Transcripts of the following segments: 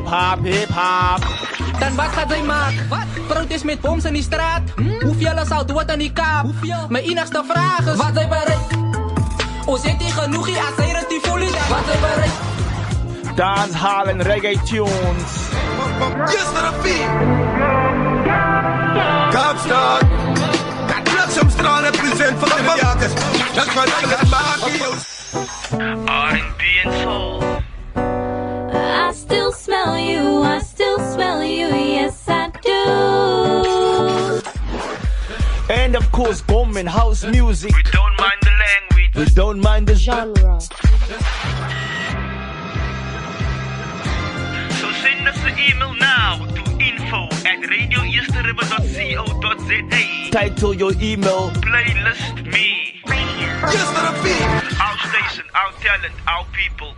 hip-hop. Dan wat gaat zij maken? Protest met boms in die straat? Hoeveel zal doen aan die kaap? Mijn enigste vraag is: wat zij bereikt? O, zit die genoeg hier als zij het die voelen? Wat zij bereikt? Dancehall en reggae tunes. Yes, to the beat. Kapstad. Some strong represent for the Yorkers. That's why I'm back here. R&B and soul. I still smell you, I still smell you, yes I do. And of course, bomb and house music. We don't mind the language. We don't mind the Genre. So send us an email now to info@radioeasterriver.co.za. Title your email. Playlist me. Yes, to the beat. Our station, our talent, our people.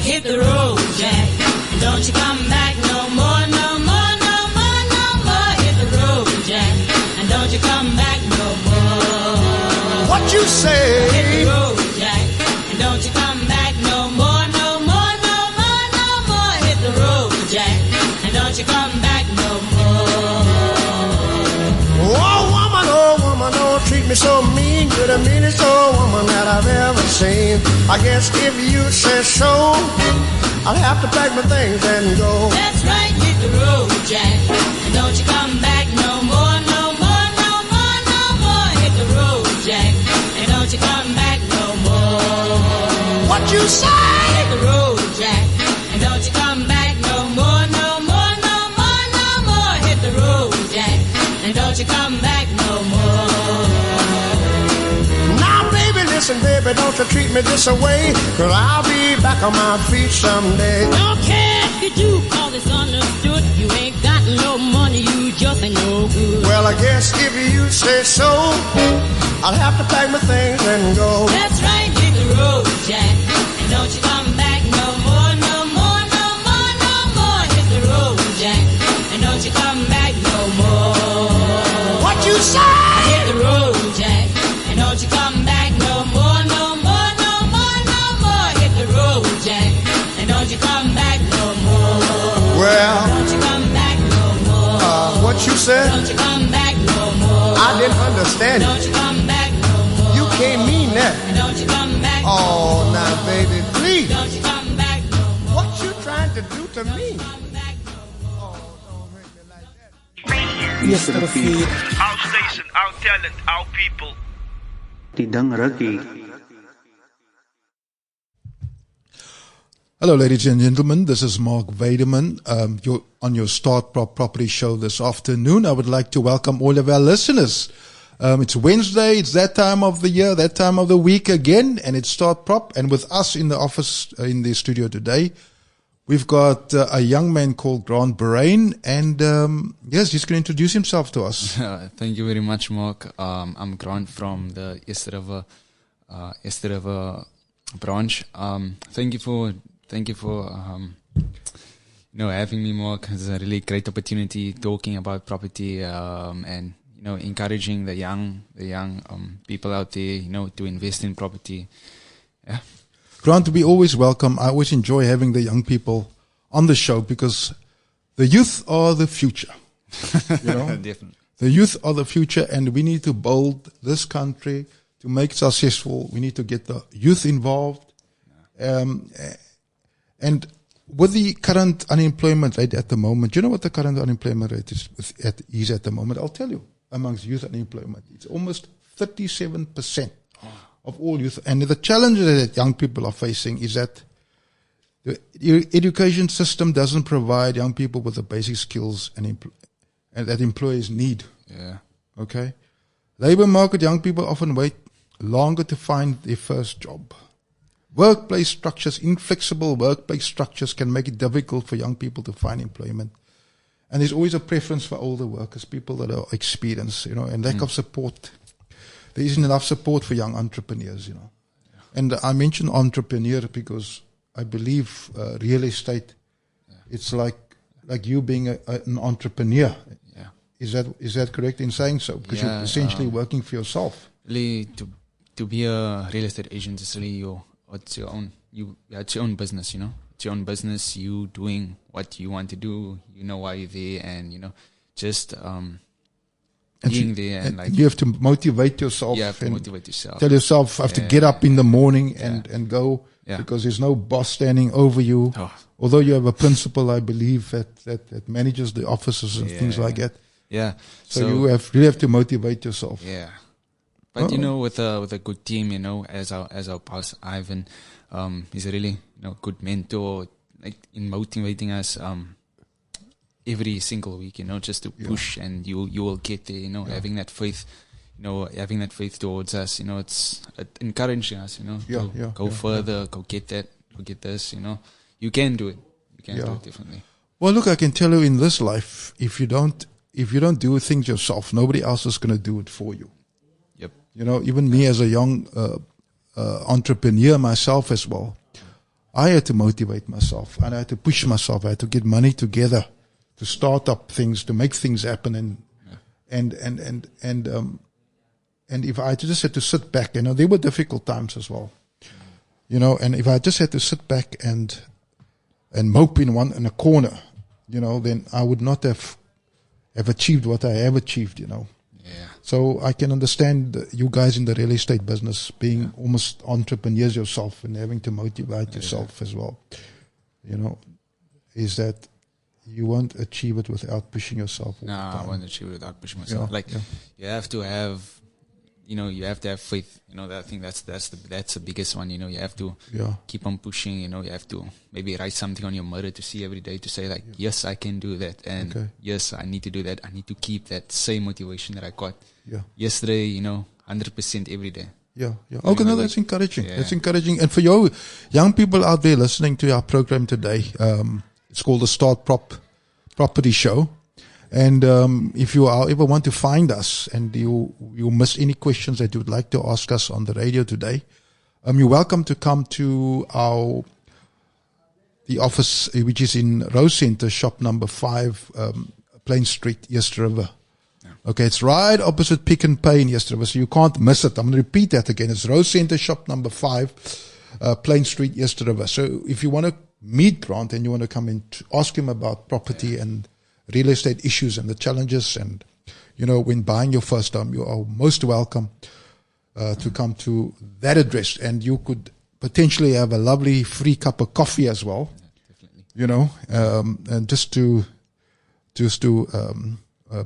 Hit the road, Jack. Don't you come back no more, no more, no more, no more. Hit the road, Jack. And don't you come back no more. What you say? Hit the road, Jack. And don't you come back no more, no more, no more, no more. Hit the road, Jack. And don't you come back no more. Oh woman, don't treat me so mean. You're the meanest old woman that I've ever seen. I guess if you say so, I'll have to pack my things and go. That's right, hit the road, Jack. And don't you come back no more, no more, no more, no more. Hit the road, Jack. And don't you come back no more. What you say? Hit the road, Jack. And don't you come back no more, no more, no more, no more. Hit the road, Jack. And don't you come back no more. Now baby, listen baby, don't you treat me this way. Cause I'll be back on my feet someday. Don't care if you do, call this understood. You ain't got no money, you just ain't no good. Well, I guess if you say so, I'll have to pack my things and go. That's right, hit the road, Jack. And don't you come back no more, no more, no more, no more. Hit the road, Jack. And don't you come back no more. What you say? Hit the road, Jack. And don't you come back no more, no more, no more, no more. Hit the road, Jack. And don't you come back no more. Well, Don't you come back no more. what you said? Don't you come back no more. I didn't understand Don't it. you come back no more. You can't mean that. And don't you come back no Oh, more. now baby, please. Don't you come back no more. What you trying to do to me? Come back no more. Don't hurt me like that. Yes, to the feet. Our station, our talent, our people. Tidang Rugby. Hello, ladies and gentlemen. This is Mark Weideman. You're on your Start Prop Property Show this afternoon. I would like to welcome all of our listeners. It's Wednesday. It's that time of the year, that time of the week again, and it's Start Prop. And with us in the office, in the studio today, we've got a young man called Grant Brain, and yes, he's going to introduce himself to us. Thank you very much, Mark. I'm Grant from the East River branch. Thank you for having me, Mark. It's a really great opportunity talking about property and encouraging the young people out there to invest in property. Yeah. Grant, we always welcome. I always enjoy having the young people on the show because the youth are the future. Definitely. The youth are the future, and we need to build this country to make it successful. We need to get the youth involved. And with the current unemployment rate at the moment, do you know what the current unemployment rate is at the moment? I'll tell you, amongst youth unemployment, it's almost 37% of all youth. And the challenge that young people are facing is that the education system doesn't provide young people with the basic skills and that employers need. Yeah. Okay? Labor market, young people often wait longer to find their first job. Workplace structures, inflexible workplace structures can make it difficult for young people to find employment. And there's always a preference for older workers, people that are experienced, and lack of support. There isn't enough support for young entrepreneurs, And I mention entrepreneur because I believe real estate, it's like like you being an entrepreneur. Yeah. Is that correct in saying so? Because Yeah, you're essentially working for yourself. Really, to be a real estate agent is really it's your own business, you know. It's your own business. You doing what you want to do. You know why you're there, and you know, just being there and like you have to motivate yourself. you have to and motivate yourself. Tell yourself, I have to get up in the morning and go Yeah. because there's no boss standing over you. Oh. Although you have a principal, I believe, that manages the offices and things like that. Yeah. So you really have to motivate yourself. Yeah. But you know, with a good team, you know, as our boss Ivan, he's a really good mentor, like in motivating us every single week, you know, just to push, and you will get there, you know, having that faith, having that faith towards us, you know, it's encouraging us, you know, go further, go get that, go get this, you know, you can do it, you can do it definitely. Well, look, I can tell you in this life, if you don't do things yourself, nobody else is going to do it for you. Yep. You know, even me as a young entrepreneur myself as well, I had to motivate myself and I had to push myself. I had to get money together to start up things, to make things happen, and if I just had to sit back, you know, there were difficult times as well, you know, and if I just had to sit back and mope in a corner, you know, then I would not have achieved what I have achieved, you know. Yeah. So I can understand you guys in the real estate business being almost entrepreneurs yourself and having to motivate yourself as well. You know, is that you won't achieve it without pushing yourself. No, I won't achieve it without pushing myself. You have to have, you have to have faith. You know, I think that's the biggest one. You know, you have to keep on pushing. You know, you have to maybe write something on your mirror to see every day to say like, yes, I can do that, and yes, I need to do that. I need to keep that same motivation that I got yesterday. You know, 100% every day. Yeah. Okay, no, that's encouraging. That's encouraging. And for you young people out there listening to our program today, it's called the Start Property Show. And if you ever want to find us and you miss any questions that you would like to ask us on the radio today, you're welcome to come to the office, which is in Rose Center, shop number 5, Plain Street, East River. Okay, it's right opposite Pick n Pay in East River, so you can't miss it. I'm going to repeat that again. It's Rose Center, shop number 5, Plain Street, East River. So if you want to meet Grant and you want to come in to ask him about property and real estate issues and the challenges, and you know, when buying your first home, you are most welcome to come to that address, and you could potentially have a lovely free cup of coffee as well. Definitely. You know, and just to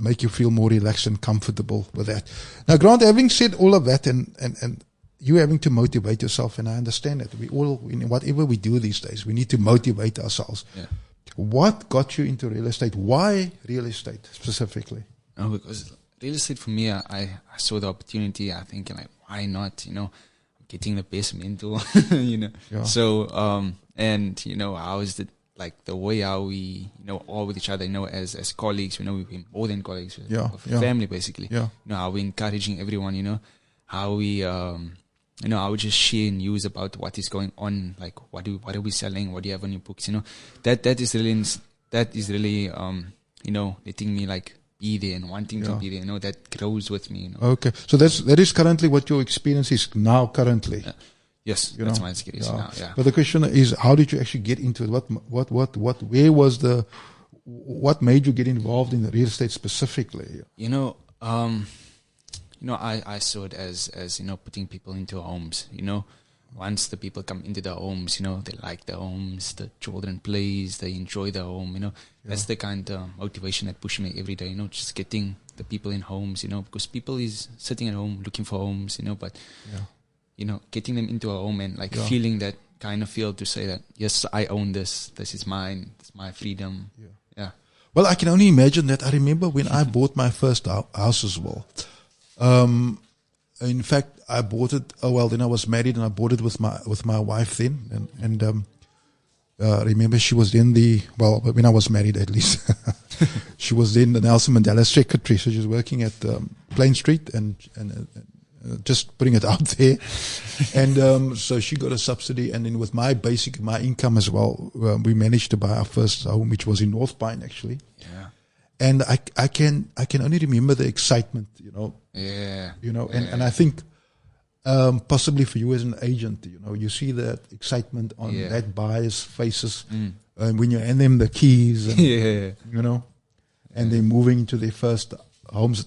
make you feel more relaxed and comfortable with that. Now, Grant, having said all of that, and you having to motivate yourself, and I understand that we all, in whatever we do these days, we need to motivate ourselves. Yeah. What got you into real estate? Why real estate specifically? No, because real estate for me, I saw the opportunity. I think like, why not? You know, getting the best mentor. You know, so and you know, how is it like the way how we all with each other? You know, as colleagues, we've been more than colleagues. Family basically. Yeah. You know, how we encouraging everyone. You know, how we I would just share news about what is going on, like what are we selling, what do you have on your books, you know. That is really letting me like be there and wanting to be there, you know, that grows with me, you know. Okay. So that is currently what your experience is now currently. Yes, that's my experience now. Yeah. But the question is, how did you actually get into it? What made you get involved in the real estate specifically? I saw it as putting people into homes. You know, once the people come into the homes, they like the homes, the children plays, they enjoy the home. You know, that's the kind of motivation that pushes me every day. You know, just getting the people in homes. You know, because people is sitting at home looking for homes. You know, but getting them into a home and like feeling that kind of feel to say that yes, I own this. This is mine. It's my freedom. Yeah. Well, I can only imagine that. I remember when I bought my first house as well. In fact, I bought it. Then I was married and I bought it with my wife then. And remember she was then when I was married at least, she was then the Nelson Mandela secretary. So she was working at Plain Street and Just putting it out there. And so she got a subsidy, and then with my income as well, we managed to buy our first home, which was in North Pine actually. Yeah. And I can only remember the excitement, Yeah. And I think possibly for you as an agent, you see that excitement on that buyer's faces when you hand them the keys, and, and they're moving to their first homes.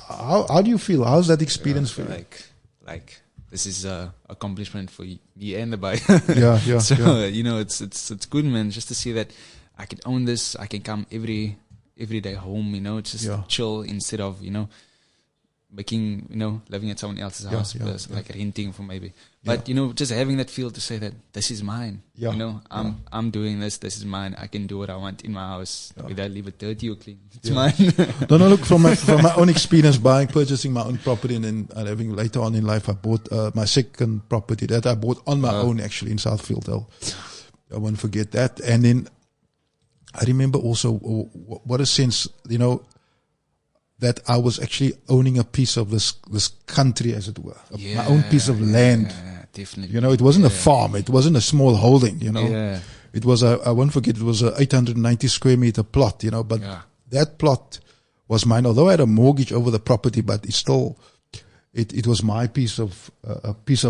How do you feel? How's that experience for you? Like this is a accomplishment for me and the buyer. Yeah. So it's good, man, just to see that I can own this. I can come every day home, just chill instead of making living at someone else's house, like renting for maybe. But just having that feel to say that this is mine. I'm doing this. This is mine. I can do what I want in my house. Whether I leave it dirty or clean, it's mine. No, look, from my own experience purchasing my own property, and then having later on in life, I bought my second property that I bought on my own actually in Southfield. I won't forget that. And then I remember also what a sense, that I was actually owning a piece of this country, as it were, my own piece of land. Yeah, definitely. It wasn't a farm. It wasn't a small holding. It was I won't forget. It was a 890 square meter plot. But that plot was mine. Although I had a mortgage over the property, but it's still, it was my piece of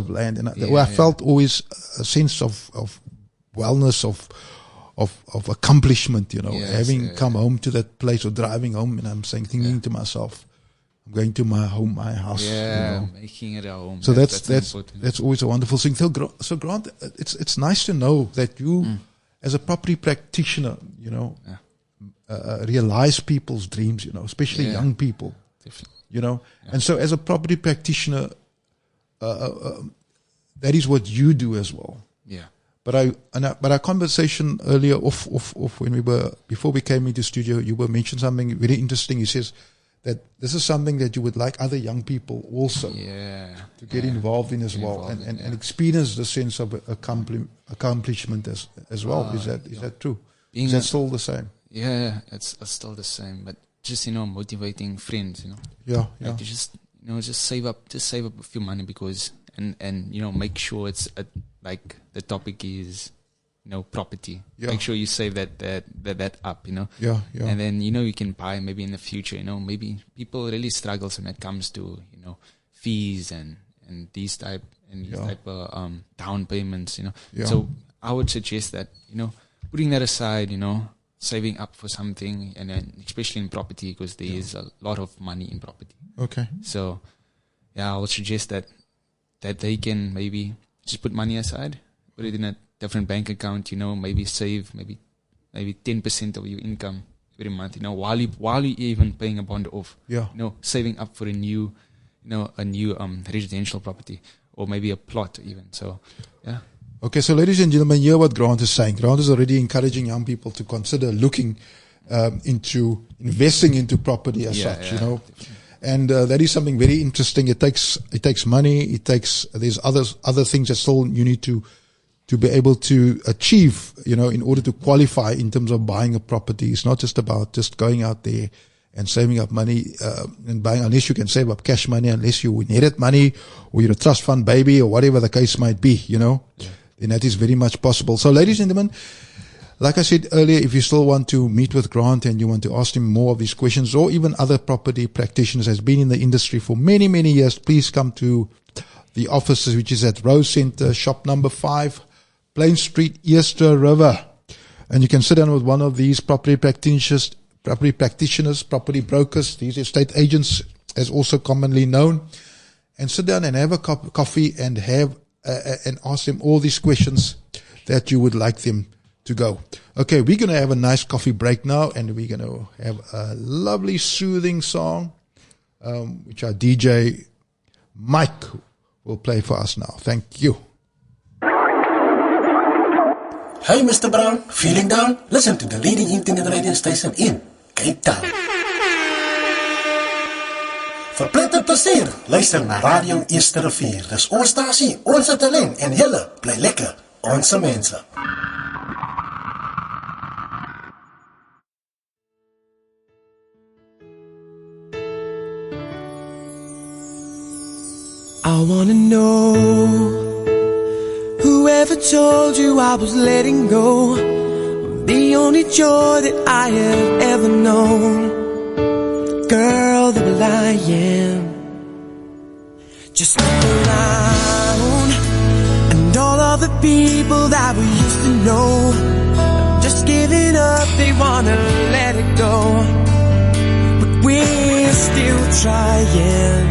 land, and I felt always a sense of wellness, of accomplishment, having come home to that place or driving home, and I'm thinking to myself, I'm going to my home, my house. Making it a home. So that's always a wonderful thing. So Grant, it's nice to know that you, as a property practitioner, realize people's dreams, especially young people, Definitely. And so as a property practitioner, that is what you do as well. Yeah. But our conversation earlier off when before we came into studio, you were mentioning something very interesting. He says that this is something that you would like other young people also to get involved in as well, and experience the sense of accomplishment as well. Is that true? Is that still the same? Yeah, it's still the same, but just motivating friends, Yeah. Like to just save up a few money because and make sure it's like the topic is property. Make sure you save that up, Yeah. And then you can buy maybe in the future. Maybe people really struggle when it comes to fees and these type of down payments. So I would suggest that putting that aside, saving up for something, and then especially in property because there is a lot of money in property. Okay. So I would suggest that they can maybe just put money aside, put it in a different bank account, maybe save maybe 10% of your income every month, while you even paying a bond off. Yeah. Saving up for a new residential property or maybe a plot even. So, yeah. Okay, so ladies and gentlemen, hear what Grant is saying. Grant is already encouraging young people to consider looking into investing into property as such, Definitely. And that is something very interesting. It takes money. There's other things that still you need to be able to achieve, in order to qualify in terms of buying a property. It's not just about just going out there and saving up money and buying, unless you can save up cash money, unless you inherit money or you're a trust fund baby or whatever the case might be, then that is very much possible. So ladies and gentlemen, like I said earlier, if you still want to meet with Grant and you want to ask him more of these questions, or even other property practitioners has been in the industry for many, many years, please come to the offices, which is at Rose Center, shop number 5, Plain Street, Easter River. And you can sit down with one of these property practitioners, property brokers, these estate agents, as also commonly known, and sit down and have a cup of coffee and and ask them all these questions that you would like them to go. Okay, we're going to have a nice coffee break now, and we're going to have a lovely soothing song, which our DJ Mike will play for us now. Thank you. Hey, Mr. Brown, feeling down? Listen to the leading internet radio station in Cape Town. Verpletter plezier, luister naar Radio Eerste Rivier. Dis ons stasie, onze talent en julle bly lekker, onze mense. I wanna know, whoever told you I was letting go, the only joy that I have ever known. Girl, the will I am. Just look around, and all of the people that we used to know, just giving up, they wanna let it go. But we're still trying.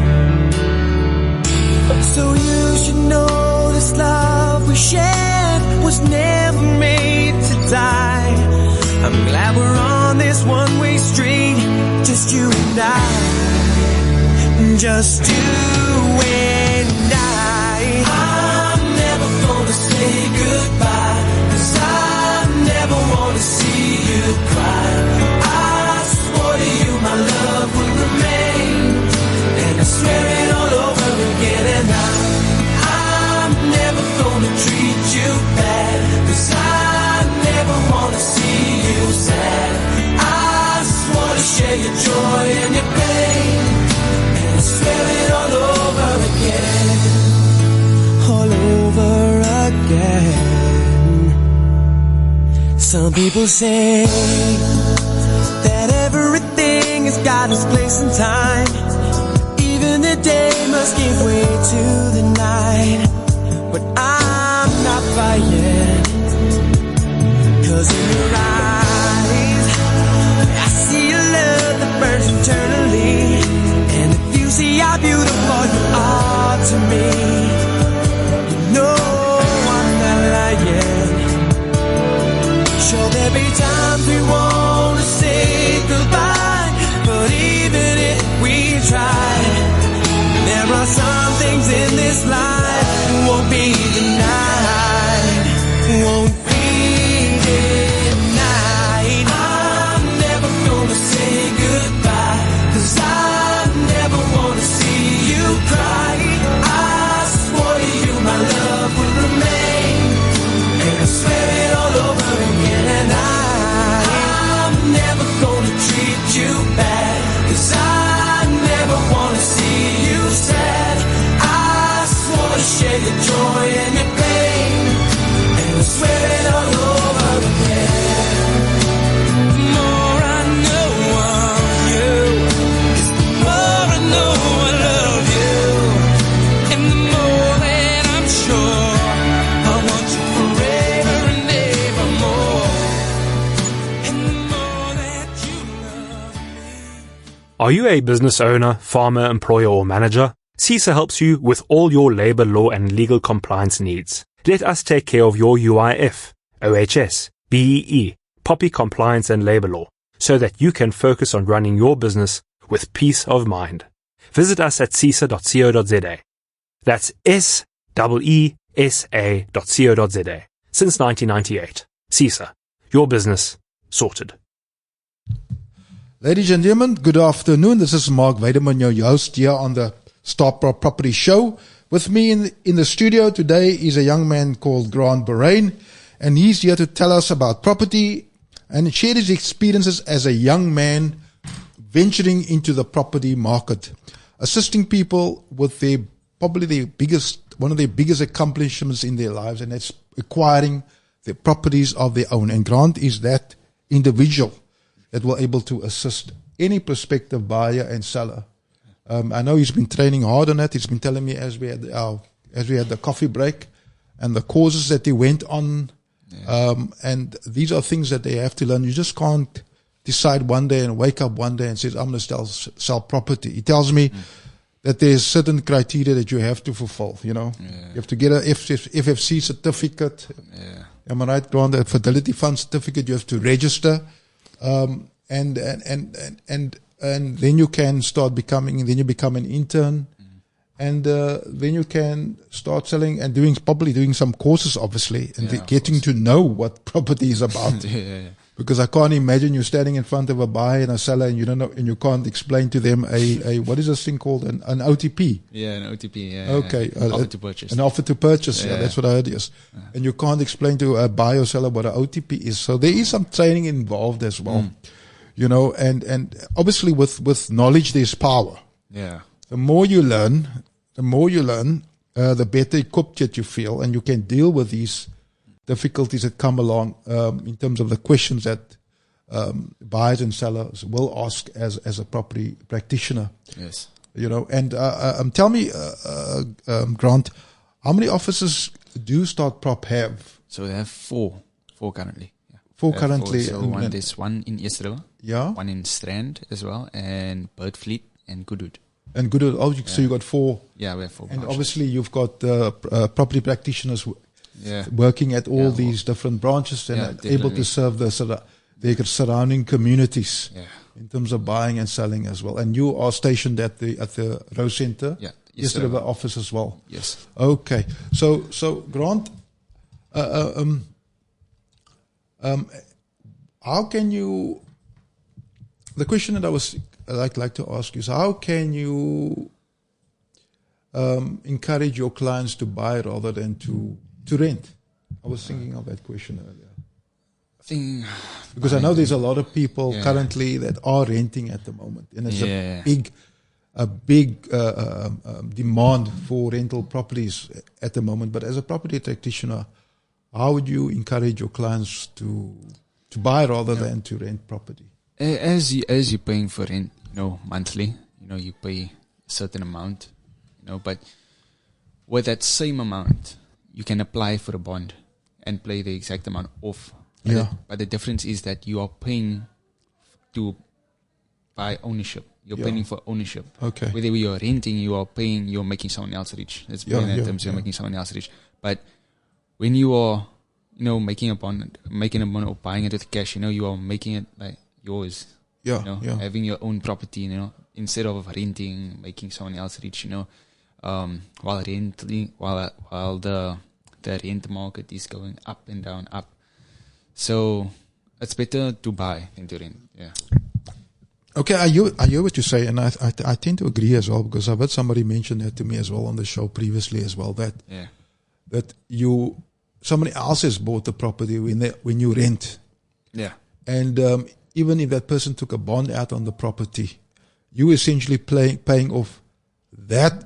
So you should know this love we shared was never made to die. I'm glad we're on this one-way street, just you and I. Just you and I. I'm never gonna say goodbye, 'cause I never wanna see you cry. I swore to you my love would remain, and I swear it all over again. And I'm never gonna treat you bad, 'cause I never wanna see you sad. I swore to share your joy and your pain, and I swear it all over again. All over again. Some people say that everything has got its place and time. Even the day must give way to the night. But I'm not buying, 'cause in your eyes I see a love that burns eternally. And if you see how beautiful you are to me, you know I'm not lying. Sure, there'll be times we wanna say goodbye, but even if we try, there are some things in this life won't be denied, won't be denied. I'm never gonna say goodbye, 'cause I never wanna see you cry. I swore to you my love would remain, and I swear it all over again. And I'm never gonna treat you bad, 'cause I never wanna see you sad. I swore to share your joy and your pain, and I swear it all over again. The more I know of you, is the more I know I love you. And the more that I'm sure I want you forever and ever more. And the more that you love me. Are you a business owner, farmer, employer, or manager? CISA helps you with all your labor law and legal compliance needs. Let us take care of your UIF, OHS, BEE, POPI compliance and labor law, so that you can focus on running your business with peace of mind. Visit us at cisa.co.za. That's SEESA.co.za. Since 1998. CISA. Your business sorted. Ladies and gentlemen, good afternoon. This is Mark Weideman, your host here on the Start Property Show. With me in the studio today is a young man called Grant Borain, and he's here to tell us about property and share his experiences as a young man venturing into the property market, assisting people with one of their biggest accomplishments in their lives, and that's acquiring the properties of their own. And Grant is that individual that will able to assist any prospective buyer and seller. I know he's been training hard on that. He's been telling me as we had the coffee break and the courses that he went on. And these are things that they have to learn. You just can't decide one day and wake up one day and say, I'm going to sell property. He tells me that there's certain criteria that you have to fulfill, you know. You have to get a FFC certificate. Am I right, Grant? A Fidelity Fund certificate. You have to register. And then you can start becoming, then you become an intern, and then you can start selling and doing some courses, obviously, and getting to know what property is about. Because I can't imagine you standing in front of a buyer and a seller, and you don't know, and you can't explain to them a what is this thing called, an OTP? Yeah, an OTP. Yeah. Okay, offer to purchase. An offer to purchase. Yeah, that's what I heard. Yes, and you can't explain to a buyer or seller what an OTP is. So there is some training involved as well. You know, and obviously with knowledge there's power. Yeah. The more you learn, the more you learn, the better equipped that you feel, and you can deal with these difficulties that come along in terms of the questions that buyers and sellers will ask as a property practitioner. Yes. And tell me, Grant, how many offices do StartProp have? So they have four currently. Yeah. Four currently. So there's one in East River, one in Strand as well, and Birdfleet and Goodwood. And Goodwood, so you got four. Yeah, we have four. And branches. obviously you've got property practitioners Yeah. working at all these different branches and able to serve the surrounding communities in terms of buying and selling as well. And you are stationed at the Rose Centre, East River office as well. Yes. Okay. So Grant, how can you? The question that I was like to ask you is, how can you encourage your clients to buy rather than to rent? I was thinking of that question earlier. Because I know there's a lot of people currently that are renting at the moment, and it's a big demand for rental properties at the moment. But as a property practitioner, how would you encourage your clients to buy rather than to rent property? As you're paying for rent, monthly, you pay a certain amount, but with that same amount, you can apply for a bond and pay the exact amount off. But the difference is that you are paying to buy ownership. You're paying for ownership. Okay. Whether you're renting, you're making someone else rich. Let's put it in terms, you're making someone else rich. But when you are, making a bond or buying it with cash, you are making it like yours. Having your own property, instead of renting, making someone else rich, while the rent market is going up and down, up. So it's better to buy than to rent. Yeah. Okay, I hear what you say, and I tend to agree as well, because I've heard somebody mention that to me as well on the show previously as well, that somebody else has bought the property when you rent. Yeah. And even if that person took a bond out on the property, you essentially paying off that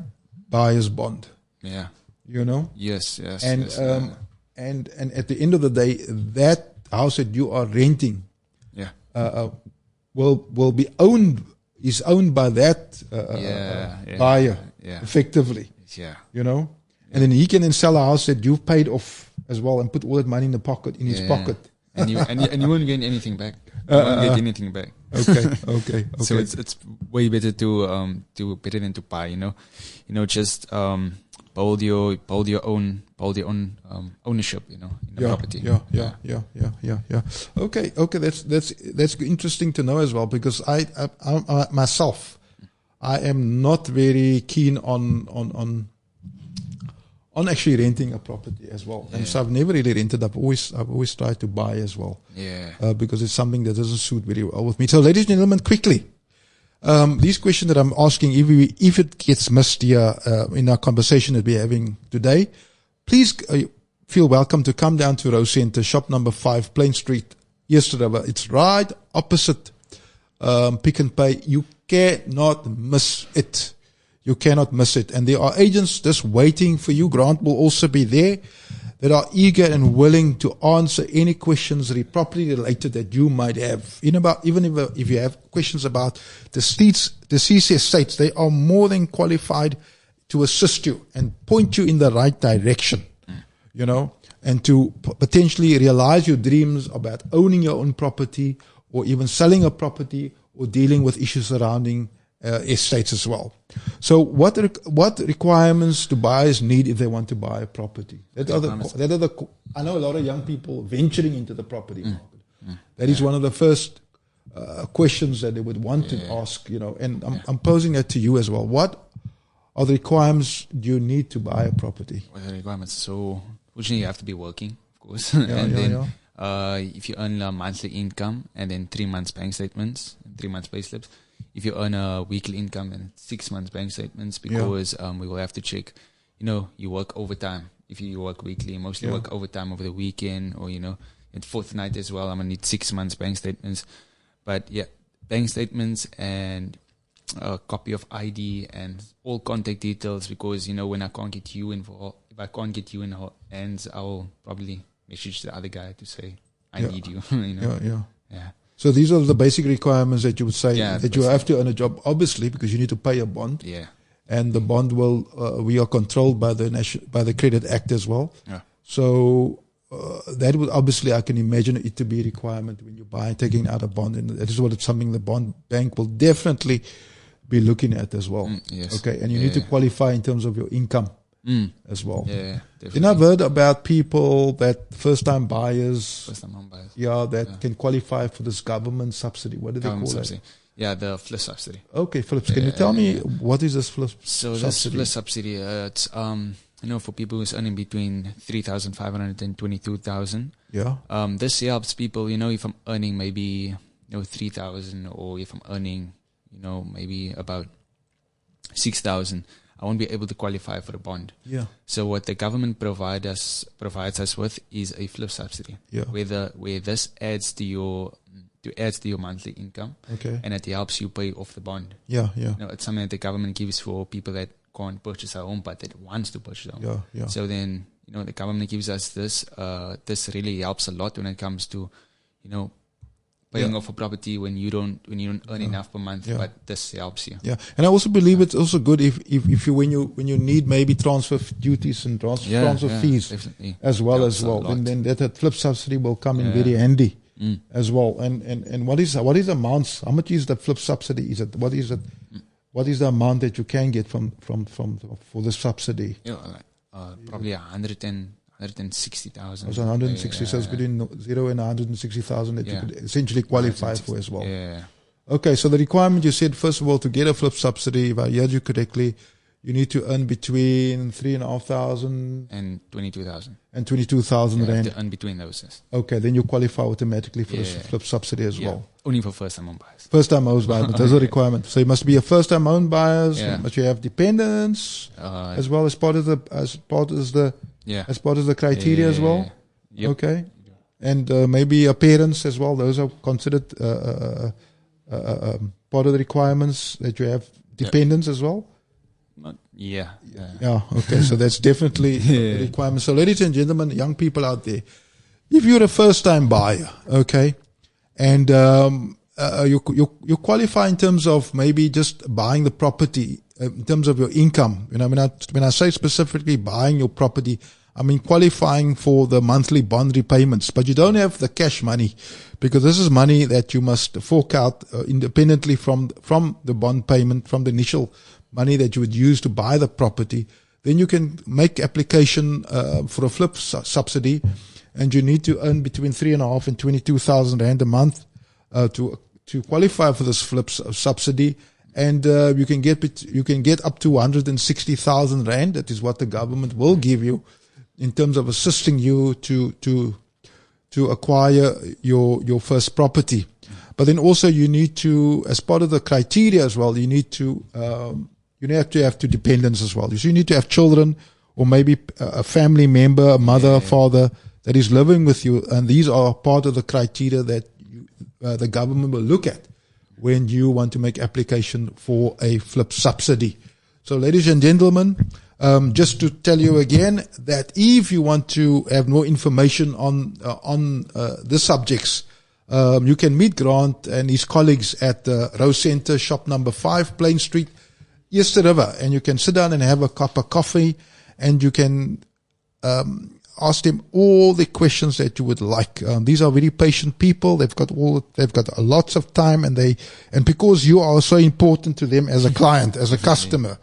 buyer's bond. Yeah. Yes. And and at the end of the day, that house that you are renting, will be owned by that buyer effectively. Yeah. And then he can then sell a house that you've paid off as well and put all that money in his pocket. And you won't get anything back. You won't get anything back. Okay. So it's way better to better than to buy. Just build your own ownership. In the property. Yeah. Okay. That's interesting to know as well, because I myself, I am not very keen on actually renting a property as well. And so I've never really rented. I've always tried to buy as well. Because it's something that doesn't suit very well with me. So ladies and gentlemen, quickly, these questions that I'm asking, if it gets missed here in our conversation that we're having today, please feel welcome to come down to Rose Centre, shop number 5, Plain Street, East River. It's right opposite Pick n Pay. You cannot miss it. You cannot miss it. And there are agents just waiting for you. Grant will also be there, that are eager and willing to answer any questions properly related that you might have. Even if you have questions about the CC estates, they are more than qualified to assist you and point you in the right direction, and to potentially realize your dreams about owning your own property, or even selling a property, or dealing with issues surrounding estates as well. So what requirements do buyers need if they want to buy a property? I know a lot of young people venturing into the property market. That is one of the first questions that they would want to ask, and I'm posing that to you as well. What are the requirements do you need to buy a property? What are the requirements? So originally you have to be working, of course. Then if you earn a monthly income, and then 3 months bank statements, 3 months pay slips. If you earn a weekly income, then 6 months bank statements, because we will have to check, you work overtime. If you work weekly, mostly work overtime over the weekend, or, at fortnight as well. I'm going to need 6 months bank statements. But bank statements, and a copy of ID and all contact details, because when I can't get you involved, if I can't get you in hands, I'll probably message the other guy to say I need you. Yeah. So these are the basic requirements that you would say that you basically. have to earn a job, obviously, because you need to pay a bond. Yeah. And the bond we are controlled by the Credit Act as well. Yeah. So that would obviously, I can imagine it to be a requirement when you buy, taking out a bond, and that is something the bond bank will definitely be looking at as well. Yes. Okay, and you need to qualify in terms of your income as well. Yeah, definitely. Then I've heard about people that first-time buyers, First-time buyers. that can qualify for this government subsidy. What do they call Subsidy. it? Yeah, the FLIS subsidy. Okay, Phillips, can you tell me what is this FLIS So subsidy? this FLIS subsidy, it's for people who's earning between 3,500 and 22,000. Yeah. This helps people. If I'm earning maybe 3,000, or if I'm earning maybe about 6,000, I won't be able to qualify for a bond. Yeah. So what the government provides us with is a FLIP subsidy. Yeah. Where this adds to your monthly income. Okay. And it helps you pay off the bond. Yeah. It's something that the government gives for people that can't purchase a home, but that wants to purchase a home. Yeah. So then, the government gives us this. This really helps a lot when it comes to, paying off a property when you don't earn enough per month. Yeah. But this helps you. Yeah, and I also believe it's also good if you when you need maybe transfer duties and transfer fees definitely. as well. Helps a lot. Then that FLIP subsidy will come in very handy as well. And what is the amounts? How much is the FLIP subsidy? What is the amount that you can get from for the subsidy? Probably 160,000. It's 160, so it's between 0 and 160,000 that you could essentially qualify for as well. Yeah. Okay, so the requirement, you said, first of all, to get a FLIP subsidy, if I heard you correctly, you need to earn between 3,500 and 22,000. And 22,000 rand. To earn between those. Yes. Okay, then you qualify automatically for this FLIP subsidy as well. Only for first-time home buyers. First-time home buyers, but there's a requirement. So you must be a first-time home buyers, but you have dependents as well as part of the criteria as well. Yep. Okay, and maybe parents as well. Those are considered part of the requirements that you have dependents as well. Yeah. Okay, so that's definitely a requirement. So, ladies and gentlemen, young people out there, if you're a first-time buyer, okay, and you qualify in terms of maybe just buying the property, in terms of your income. When I say specifically buying your property, I mean qualifying for the monthly bond repayments, but you don't have the cash money, because this is money that you must fork out independently from the bond payment, from the initial money that you would use to buy the property. Then you can make application for a FLIP subsidy, and you need to earn between 3,500 and 22,000 rand a month to qualify for this FLIP subsidy. And you can get up to 160,000 rand. That is what the government will give you in terms of assisting you to acquire your first property. But then also you need to, as part of the criteria as well, you need to have two dependents as well. So you need to have children, or maybe a family member, a mother, father that is living with you, and these are part of the criteria that the government will look at when you want to make application for a FLIP subsidy. So, ladies and gentlemen, just to tell you again that if you want to have more information on the subjects, you can meet Grant and his colleagues at the Rose Center, shop number 5, Plain Street, Easter River, and you can sit down and have a cup of coffee, and you can ask them all the questions that you would like. These are very patient people. They've got lots of time, and because you are so important to them as a client, as a customer,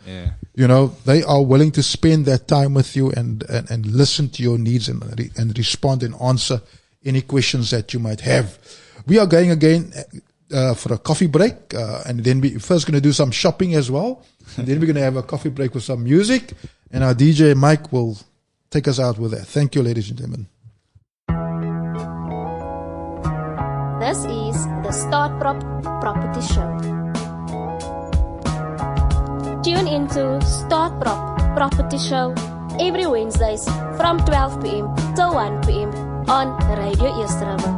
they are willing to spend that time with you and listen to your needs and respond and answer any questions that you might have. We are going again for a coffee break, and then we're first going to do some shopping as well, and then we're going to have a coffee break with some music, and our DJ Mike will take us out with that. Thank you, ladies and gentlemen. This is the Start Property Show. Tune into Start Property Show every Wednesdays from 12 p.m. till 1 p.m. on Radio Easter River.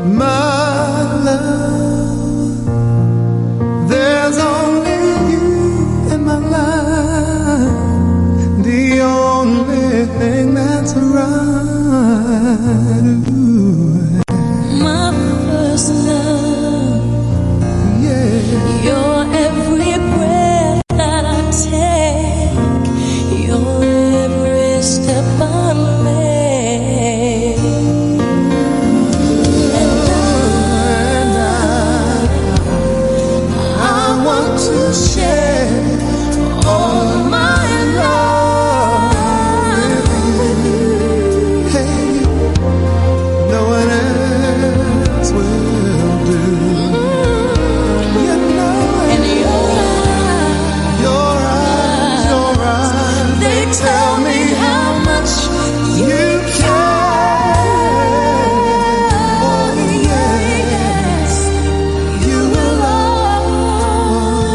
My love, there's only you in my life, the only thing that's right. Ooh. My first love, Yeah. your every breath that I take, your every step I make. And I want to share all of my love with you. Hey, no one else will do. You know it. And Your eyes, they tell me how much you care. Oh, yes, you will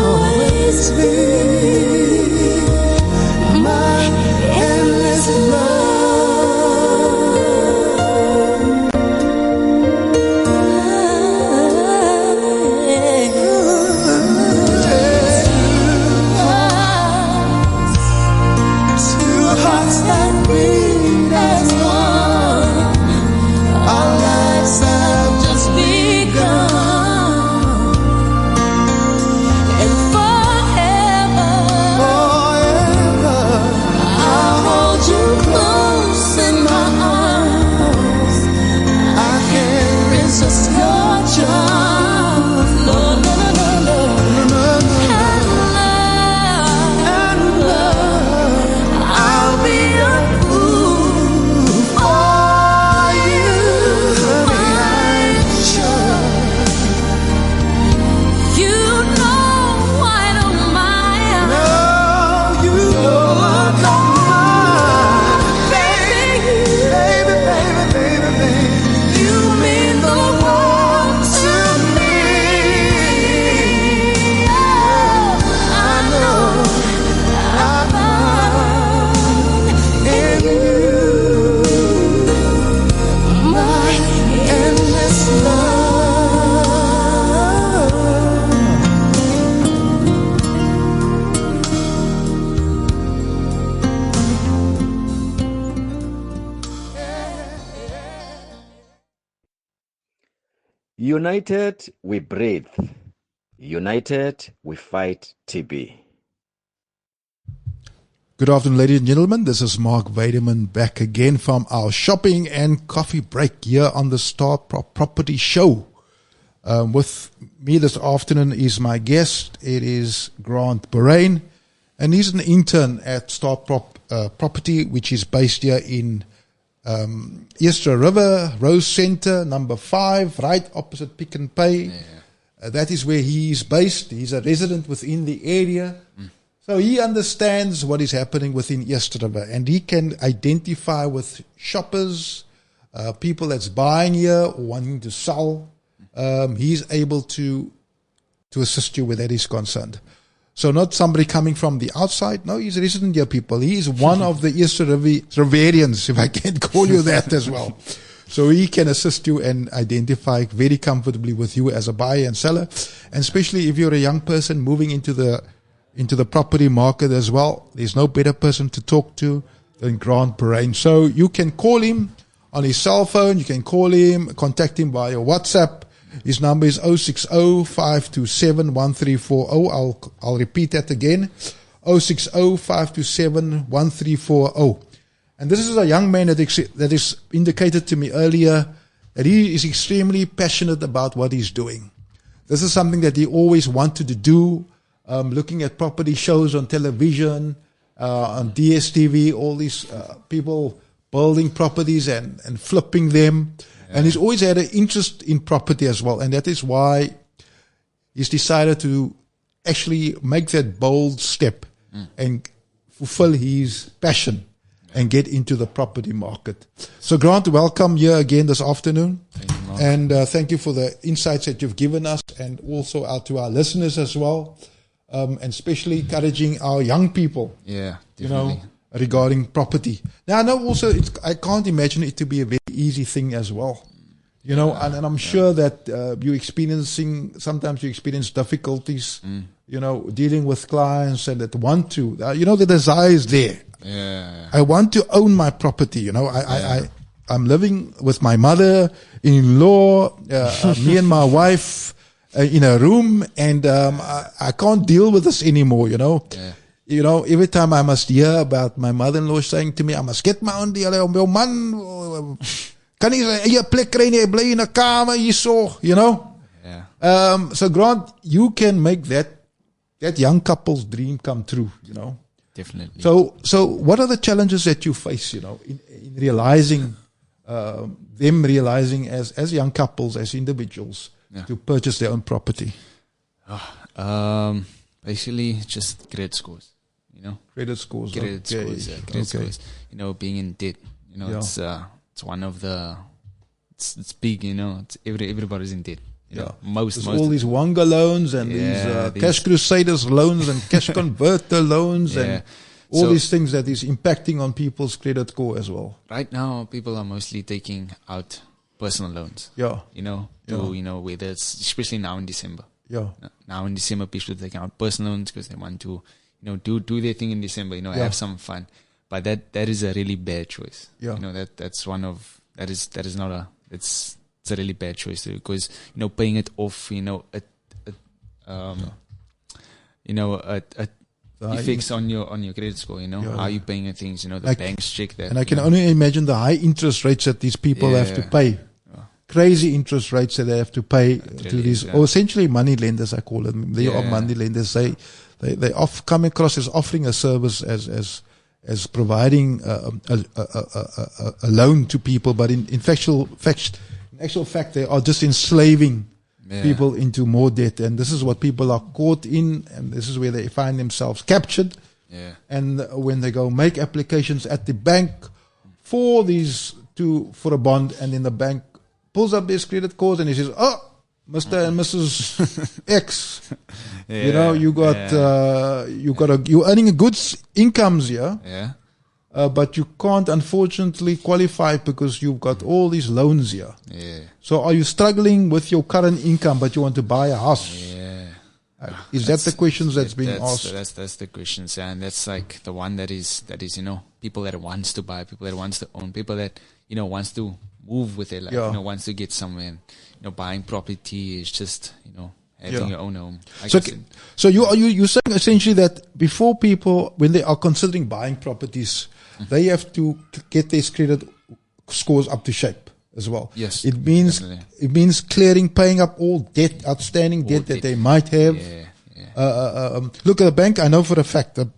always be my endless Two hearts that beat as one. Our lives have just begun, and forever, I'll hold you close in my arms. I can't resist your charm. No, no, no, no, no. And love, I'll be a fool for you, I'm sure. You know I don't mind. No, you know I don't mind. Baby, baby, baby, baby, baby. You mean the world to me. I know I found in you my endless love. United we breathe. United we fight TB. Good afternoon, ladies and gentlemen. This is Mark Weideman back again from our shopping and coffee break here on the Star Property Show. With me this afternoon is my guest. It is Grant Borain, and he's an intern at Star Property, which is based here in Easter River, Rose Center, number 5, right opposite Pick n Pay. That is where he is based. He's a resident within the area. So he understands what is happening within Easter River, and he can identify with shoppers, people that's buying here or wanting to sell. He's able to assist you where that is concerned. So not somebody coming from the outside. No, he's a resident here, people. He is one of the Easter Riverians, if I can call you that as well. So he can assist you and identify very comfortably with you as a buyer and seller, and especially if you're a young person moving into the property market as well. There's no better person to talk to than Grant Borain. So you can call him on his cell phone. You can call him, contact him via WhatsApp. His number is 060-527-1340. I'll repeat that again. 060-527-1340. And this is a young man that is indicated to me earlier that he is extremely passionate about what he's doing. This is something that he always wanted to do, looking at property shows on television, on DSTV, all these people building properties and flipping them. Yeah. And he's always had an interest in property as well. And that is why he's decided to actually make that bold step and fulfill his passion and get into the property market. So Grant, welcome here again this afternoon. Thank you, Mark. And thank you for the insights that you've given us, and also out to our listeners as well. And especially encouraging our young people. Yeah, definitely. Regarding property. Now, I know also I can't imagine it to be a very easy thing as well. You know, and I'm sure that sometimes you experience difficulties, you know, dealing with clients and that want to, you know, the desire is there. Yeah. I want to own my property, you know. I'm living with my mother-in-law, me and my wife in a room, and I can't deal with this anymore, you know. Yeah. You know, every time I must hear about my mother-in-law saying to me, I must get my own deal, jou man, kan nie sy eie plek kry nie, hy bly in 'n kamer hierso, you know. Yeah. So Grant, you can make that young couple's dream come true, you know. Definitely. So what are the challenges that you face, you know, in realizing, them realizing as young couples, as individuals, to purchase their own property? Basically, just credit scores, you know. Credit scores. Credit scores. You know, being in debt. You know, it's one of the, it's big, you know. It's everybody's in debt. You know, most all these Wanga loans and these Cash Crusaders loans and Cash Converter loans and all these things that is impacting on people's credit score as well. Right now, people are mostly taking out personal loans. Yeah. You know, you know, whether it's, especially now in December. Yeah. Now in December, people are taking out personal loans because they want to, you know, do their thing in December, you know, have some fun. But that is a really bad choice. Yeah. You know, that's it's a really bad choice because, you know, paying it off, you know, effects on your credit score, you know, how you paying things, you know, the banks check that. And I can only imagine the high interest rates that these people have to pay. Crazy interest rates that they have to pay to these, or essentially money lenders, I call them. They are money lenders. They come across as offering a service as providing a loan to people, but in actual fact, they are just enslaving people into more debt. And this is what people are caught in, and this is where they find themselves captured. Yeah. And when they go make applications at the bank for a bond, and then the bank pulls up their credit scores and he says, "Oh, Mr. and Mrs. X, you know, you're earning good incomes here, but you can't unfortunately qualify because you've got all these loans here. Yeah. So are you struggling with your current income, but you want to buy a house?" Is that the questions that's being asked? That's the questions, and that's like the one that is, you know, people that wants to buy, people that wants to own, people that, you know, wants to move with their life, you know, wants to get somewhere. And, you know, buying property is just, you know, having your own home. So you're saying essentially that before people, when they are considering buying properties, they have to get their credit scores up to shape as well. Yes, it means paying up all debt, outstanding debt that they might have. Look at the bank. I know for a fact that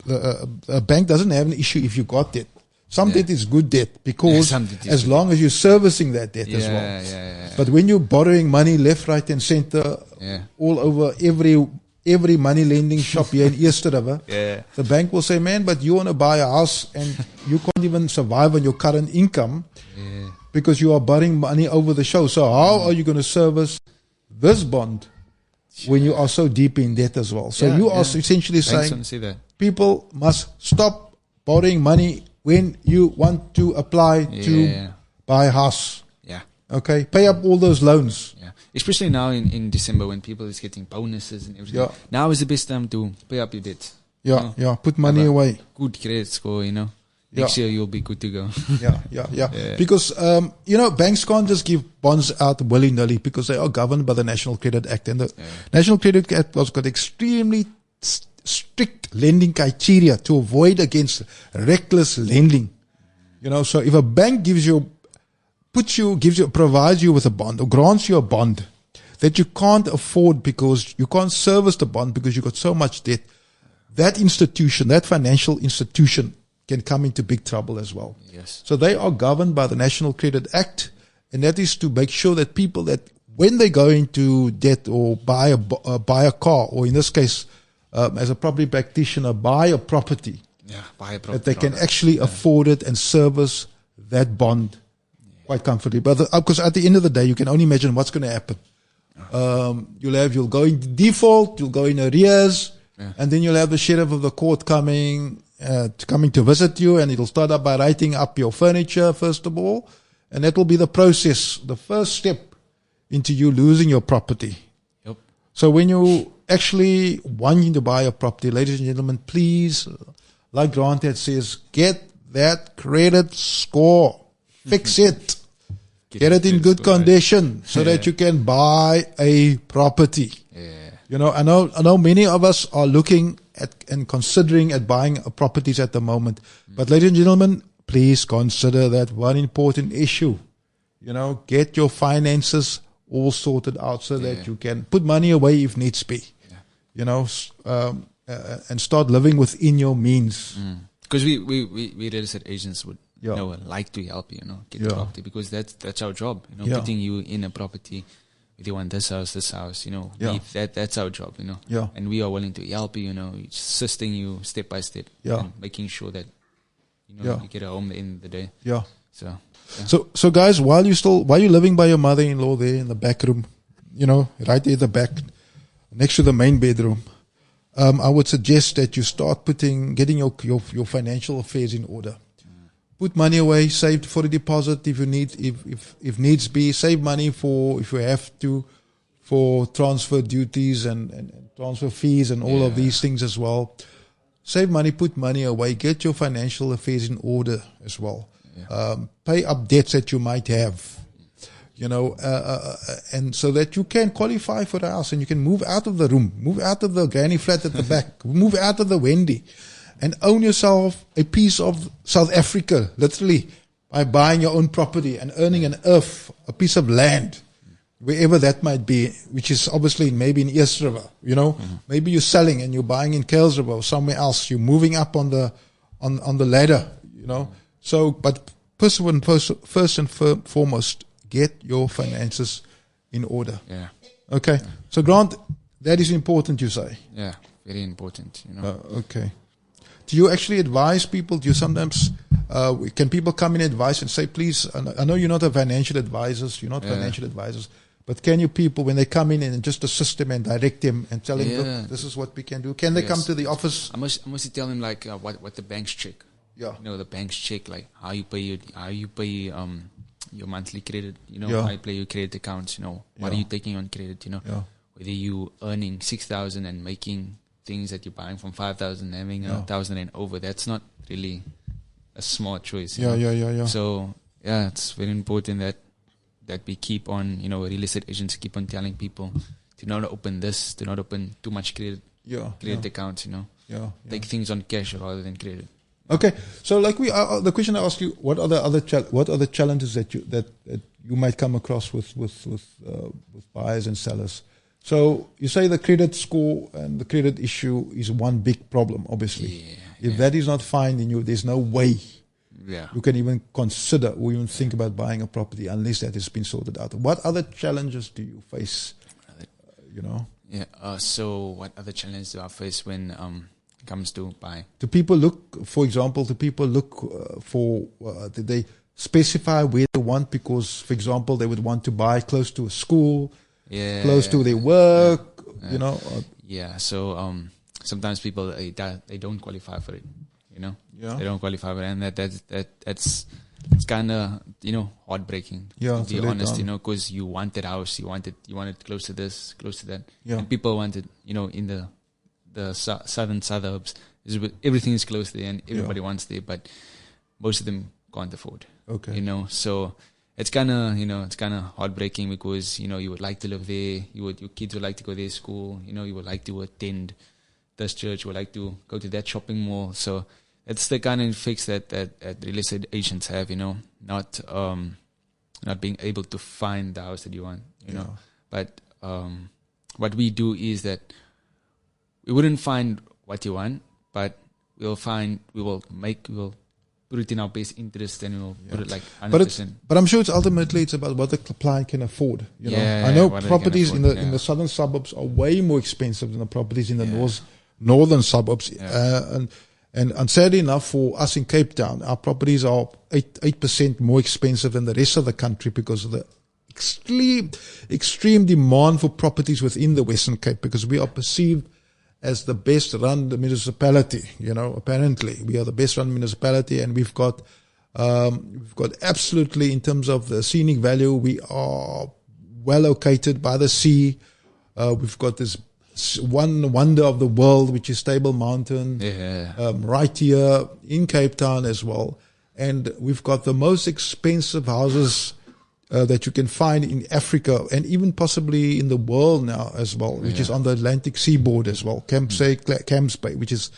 a bank doesn't have an issue if you got debt. Some debt is good debt because as long as you're servicing that debt as well. But when you're borrowing money left, right, and center, all over every money lending shop here in East River, the bank will say, "Man, but you want to buy a house and you can't even survive on your current income because you are borrowing money over the show. So how are you going to service this bond when you are so deep in debt as well?" So you are essentially saying people must stop borrowing money when you want to apply to buy a house. Okay, pay up all those loans. Especially now in December when people is getting bonuses and everything. Now is the best time to pay up your debt. Put money away. Good credit score, you know. Next year you'll be good to go. Because, you know, banks can't just give bonds out willy-nilly because they are governed by the National Credit Act. And the National Credit Act has got extremely strict lending criteria to avoid against reckless lending. You know, so if a bank provides you with a bond or grants you a bond that you can't afford because you can't service the bond because you've got so much debt, that financial institution can come into big trouble as well. Yes. So they are governed by the National Credit Act, and that is to make sure that people that when they go into debt or buy a car, or in this case, as a property practitioner, buy a property, that they can actually afford it and service that bond quite comfortably. But because at the end of the day, you can only imagine what's going to happen. You'll go into default, you'll go in arrears, and then you'll have the sheriff of the court coming to visit you, and it'll start up by writing up your furniture first of all, and that will be the process. The first step into you losing your property. Yep. So when you actually wanting to buy a property, ladies and gentlemen, please, like Grant had says, get that credit score. Fix it. Get it in good condition so that you can buy a property. Yeah. You know, I know many of us are looking at and considering at buying properties at the moment. But ladies and gentlemen, please consider that one important issue. You know, get your finances all sorted out so that you can put money away if needs be. Yeah. You know, and start living within your means. Because we real estate agents would like to help you, get the property, because that's our job, putting you in a property. If you want this house, that's our job, and we are willing to help you, assisting you step by step, and making sure that you get a home at the end of the day. Yeah. So guys, while you're living by your mother-in-law there in the back room, right there at the back, next to the main bedroom, I would suggest that you start getting your financial affairs in order. Put money away, save for a deposit if you need, if needs be. Save money if you have to, for transfer duties and transfer fees and all of these things as well. Save money, put money away, get your financial affairs in order as well. Pay up debts that you might have, and so that you can qualify for the house and you can move out of the room, move out of the granny flat at the back, move out of the Wendy, and own yourself a piece of South Africa, literally, by buying your own property and earning a piece of land, wherever that might be, which is obviously maybe in East River, maybe you're selling and you're buying in Kuils River or somewhere else, you're moving up on the ladder, So, but first and foremost, get your finances in order. Yeah. Okay. So, Grant, that is important, you say? Yeah, very important, Okay. Do you actually advise people? Do you sometimes, can people come in and advise and say, please, I know you're not a financial advisors, but can you people, when they come in and just assist them and direct them and tell them, look, this is what we can do? Can they come to the office? I must tell them like what the banks check. Yeah. The banks check like how you pay your monthly credit, how you play your credit accounts, what are you taking on credit, whether you earning 6,000 and making things that you're buying from 5,000, having 1,000 and over. That's not really a smart choice. Yeah. So it's very important that we keep on, real estate agents keep on telling people to not open too much credit accounts, take things on cash rather than credit. Okay, so like the question I asked you, what are the challenges that you might come across with buyers and sellers? So you say the credit score and the credit issue is one big problem, obviously. If that is not fine, then there's no way you can even consider or even think about buying a property unless that has been sorted out. What other challenges do you face? So what other challenges do I face when it comes to buying? Do people look, for example, for did they specify where they want? Because, for example, they would want to buy close to a school, close to their work, So sometimes people they don't qualify for it, they don't qualify for it, and that's kind of heartbreaking, to be honest, because you want that house, you want it close to this, close to that, and people want it, in the southern suburbs. Everything is close there, and everybody wants there, but most of them can't afford. Okay, so. It's kind of heartbreaking because, you would like to live there. Your kids would like to go to school. You would like to attend this church. You would like to go to that shopping mall. So it's the kind of fix that real estate agents have, not being able to find the house that you want, But what we do is that we wouldn't find what you want, but we will put it in our best interest, and we'll put it like 100%. But I'm sure it's about what the client can afford. I know properties in the southern suburbs are way more expensive than the properties in the northern suburbs. And sadly enough, for us in Cape Town, our properties are 8% more expensive than the rest of the country because of the extreme demand for properties within the Western Cape, because we are perceived as the best run municipality, apparently we are the best run municipality, and we've got absolutely, in terms of the scenic value, we are well located by the sea. We've got this one wonder of the world, which is Table Mountain, right here in Cape Town as well. And we've got the most expensive houses that you can find in Africa and even possibly in the world now as well, which is on the Atlantic seaboard as well. Camps Bay, which is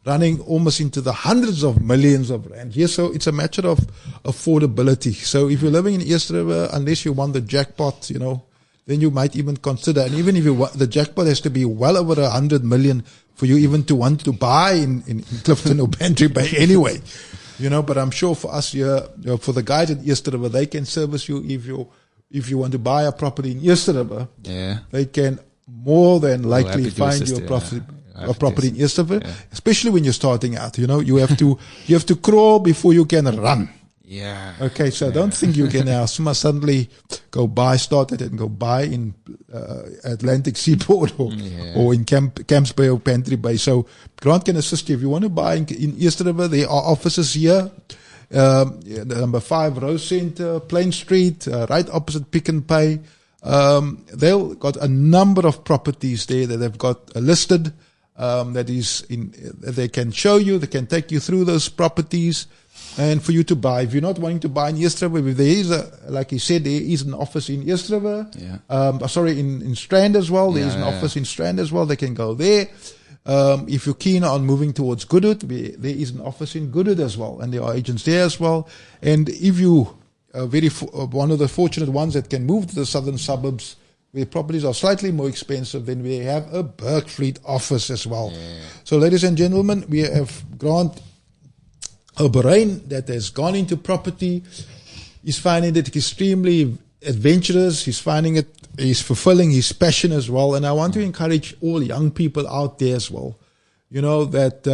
running almost into the hundreds of millions of rand. Yes, so it's a matter of affordability. So if you're living in East River, unless you want the jackpot, then you might even consider. And even if the jackpot has to be well over 100 million for you even to want to buy in Clifton or Bantry Bay anyway. But I'm sure for us here, for the guys at East River, they can service you if you want to buy a property in East River. They can more than likely find you a property in East River, especially when you're starting out. You have to crawl before you can run. Okay, so I don't think you can now suddenly start it and go buy in Atlantic Seaboard or in Camps Bay or Bantry Bay. So Grant can assist you. If you want to buy in East River, there are offices here. Number 5 Rose Centre, Plain Street, right opposite Pick n Pay. They've got a number of properties there that they've got listed. They can show you, they can take you through those properties. And for you to buy, if you're not wanting to buy in East River, there is like he said, there is an office in East River. In Strand as well. There is an office in Strand as well. They can go there. If you're keen on moving towards Goodwood, there is an office in Goodwood as well, and there are agents there as well. And if you are one of the fortunate ones that can move to the southern suburbs, where properties are slightly more expensive, then we have a Bergfleet office as well. So, ladies and gentlemen, we have Grant O'Brien that has gone into property. He's finding it extremely adventurous. He's fulfilling his passion as well. And I want to encourage all young people out there as well. That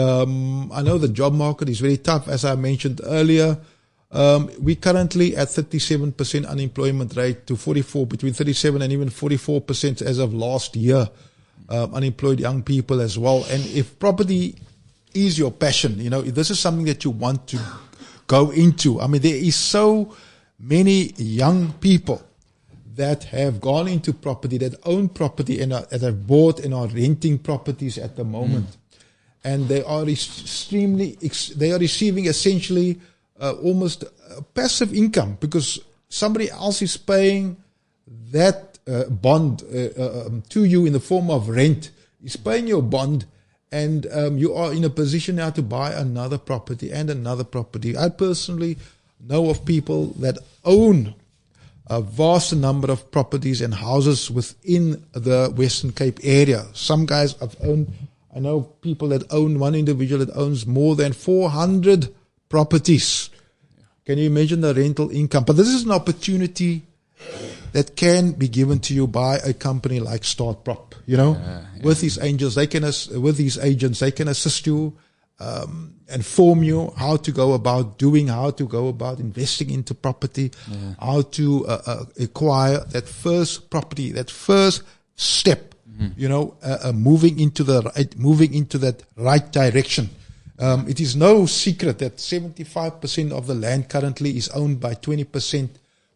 I know the job market is very tough, as I mentioned earlier. We're currently at 37% unemployment rate to 44, between 37 and even 44% as of last year, unemployed young people as well. And if property is your passion, if this is something that you want to go into. I mean, there is so many young people that have gone into property, that own property and have bought and are renting properties at the moment. And they are receiving essentially almost a passive income because somebody else is paying that bond to you in the form of rent. Is paying your bond. And you are in a position now to buy another property and another property. I personally know of people that own a vast number of properties and houses within the Western Cape area. Some guys I know people that own, one individual that owns more than 400 properties. Can you imagine the rental income? But this is an opportunity that can be given to you by a company like StartProp. With these agents, they can assist you, inform you how to go about investing into property, how to acquire that first property, that first step. Moving into that right direction. It is no secret that 75% of the land currently is owned by 20%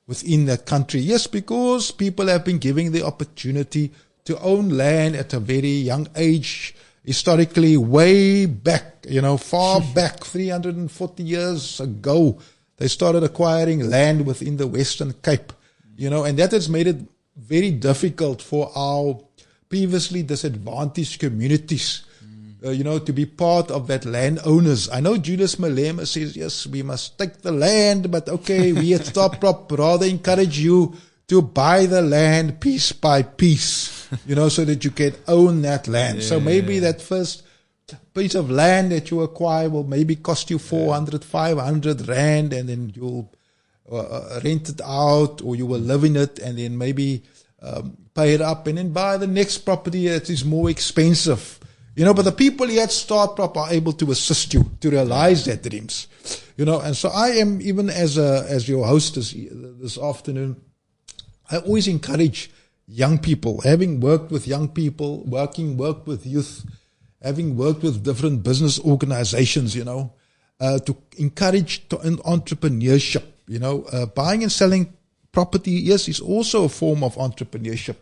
within that country. Yes, because people have been given the opportunity to own land at a very young age, historically way back, far back, 340 years ago, they started acquiring land within the Western Cape, and that has made it very difficult for our previously disadvantaged communities, to be part of that landowners. I know Julius Malema says, yes, we must take the land, but okay, we at StartProp rather encourage you to buy the land piece by piece, so that you can own that land. So maybe that first piece of land that you acquire will maybe cost you 400, 500 rand, and then you'll rent it out, or you will live in it, and then maybe pay it up, and then buy the next property that is more expensive. But the people here at StartProp are able to assist you to realize their dreams. And so I am, even as your host this afternoon, I always encourage young people, having worked with young people, worked with youth, having worked with different business organizations, to encourage entrepreneurship, buying and selling property, yes, is also a form of entrepreneurship,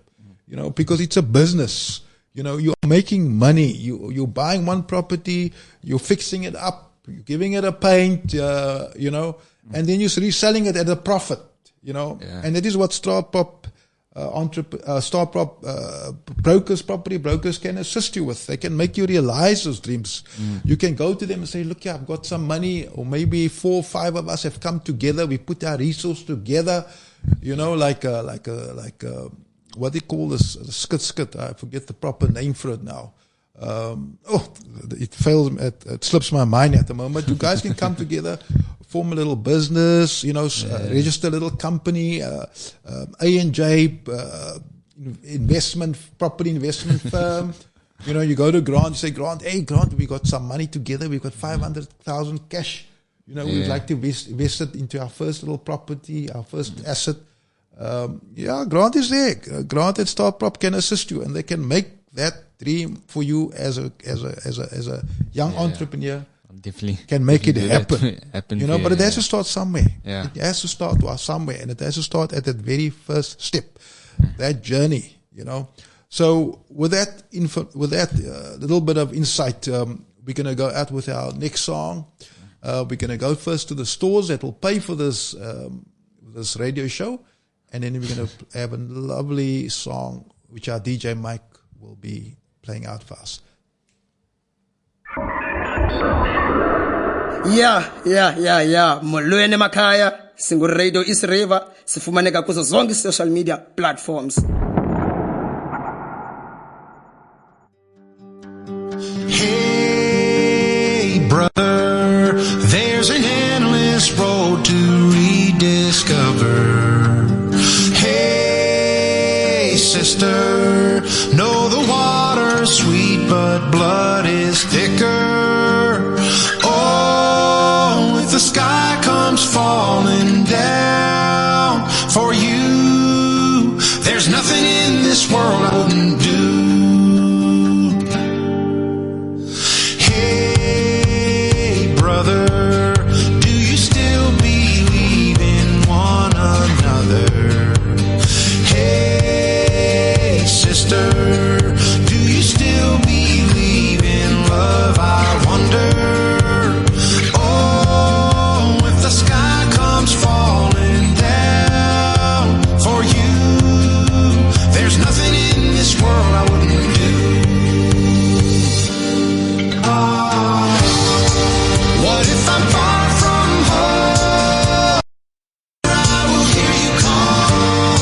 because it's a business. You're making money. You're buying one property, you're fixing it up, you're giving it a paint, and then you're reselling it at a profit, and that is what brokers, property brokers can assist you with. They can make you realize those dreams. You can go to them and say, look, I've got some money, or maybe 4 or 5 of us have come together. We put our resources together, like what they call this, skit. I forget the proper name for it now. It slips my mind at the moment. You guys can come together, form a little business, register a little company, A&J, property investment firm. You go to Grant, you say, Grant, hey, Grant, we got some money together. We've got 500,000 cash. We'd like to invest it into our first little property, our first asset. Grant is there. Grant at StartProp can assist you, and they can make that dream for you as a young entrepreneur. Definitely can make it happen. But it has to start somewhere. Yeah. It has to start somewhere, and it has to start at that very first step, that journey. So with that little bit of insight, we're going to go out with our next song. We're going to go first to the stores that will pay for this radio show, and then we're going to have a lovely song which our DJ Mike will be playing out for us. Molweni emakhaya, singu-Radio East River, sifumaneka kuzo zonke social media platforms. Hey brother, there's an endless road to rediscover. Hey sister, know the water's sweet but blood is thicker. Oh, if the sky comes falling down for you, there's nothing in this world I wouldn't do. Hey brother, do you still believe in one another? Hey sister, do you still believe in love? I wonder. Oh, if the sky comes falling down for you, there's nothing in this world I wouldn't do. What if I'm far from home? I will hear you call.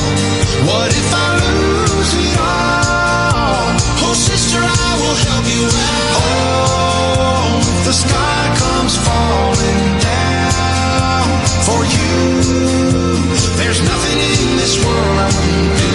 What if I lose it all? Oh sister, I will help you out. Oh, if the sky comes falling down for you, there's nothing in this world I wouldn't do.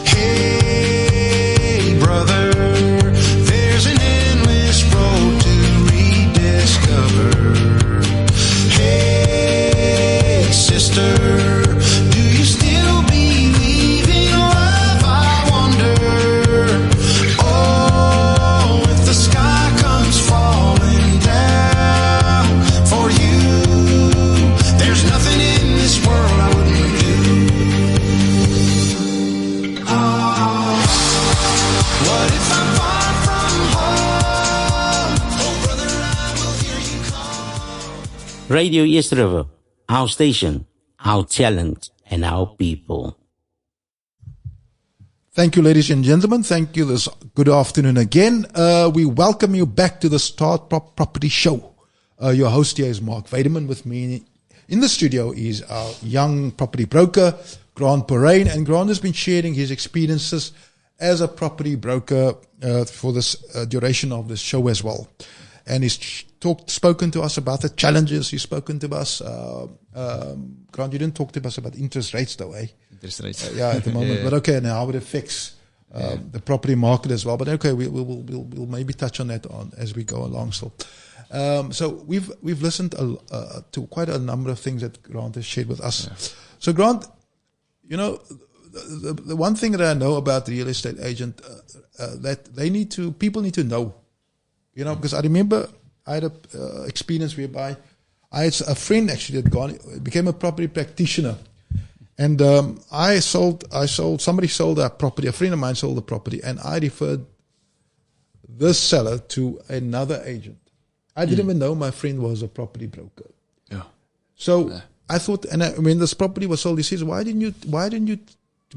Hey brother, there's an endless road to rediscover. Hey sister, do you still believe in love? I wonder. Oh, if the sky comes falling down for you, there's nothing in this world I wouldn't do. What if I'm far from home? Oh brother, I will hear you call. Radio East River, our station, our talent, and our people. Thank you, ladies and gentlemen. Thank you. This good afternoon again. We welcome you back to the Start Property Show. Your host here is Mark Weideman. With me in the studio is our young property broker, Grant Perrine. And Grant has been sharing his experiences as a property broker for this duration of this show as well. And he's spoken to us about the challenges. He's spoken to us. Grant, you didn't talk to us about interest rates though, eh? Interest rates. Yeah, at the moment. But okay, now how it affects the property market as well. But okay, we'll maybe touch on that as we go along. So we've listened to quite a number of things that Grant has shared with us. Yeah. So Grant, you know, the one thing that I know about the real estate agent that people need to know, you know, because I remember I had a experience whereby I had a friend actually that became a property practitioner, and somebody sold a property. A friend of mine sold the property, and I referred this seller to another agent. I didn't even know my friend was a property broker. Yeah. So I thought, and when this property was sold, he says, "Why didn't you